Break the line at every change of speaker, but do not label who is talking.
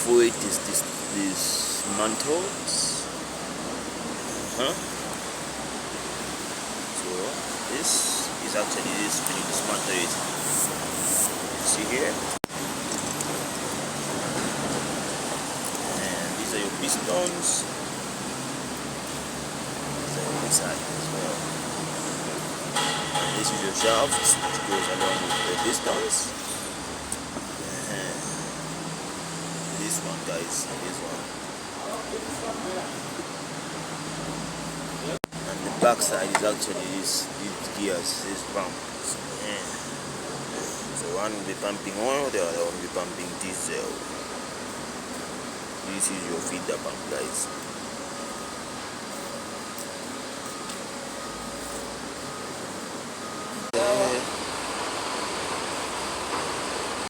before it is dismantled. So this is actually this when you dismantle it. See here, and these are your pistons. These are inside as well. And this is your shaft which goes along with the pistons. This one, guys, this one. And the back side is actually these gears, this pump. So one will be pumping oil, the other one will be pumping diesel. This is your feeder pump, guys.